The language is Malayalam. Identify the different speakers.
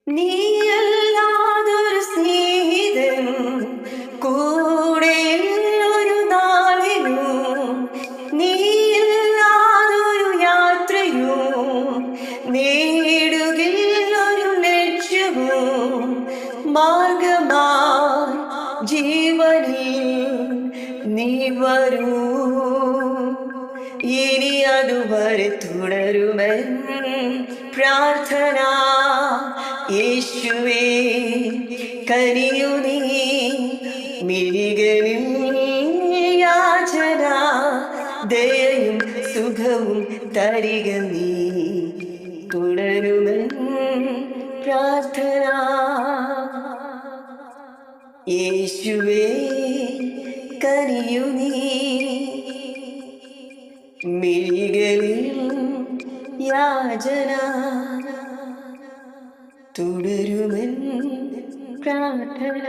Speaker 1: നീയല്ലാതൊരു സ്നേഹിതൻ കൂടെയുള്ളൊരു നാളിലും, നീയില്ലാതൊരു യാത്രയും നേടുകില്ലൊരു ലക്ഷ്യവും. മാർഗമായി ജീവനിൽ നീ വരൂ, ഇനി അതുവരെ തുടരുമെൻ പ്രാർത്ഥന. യേശുവേ കനിയു നീ, മിഴികളിൽ യാചന, ദയയും സുഖവും തരിക നീ, തുടരുമെൻ പ്രാർത്ഥന. യേശുവേ കനിയു നീ, മിഴികളിൽ യാചന, തുടരുമെൻ പ്രാർത്ഥന.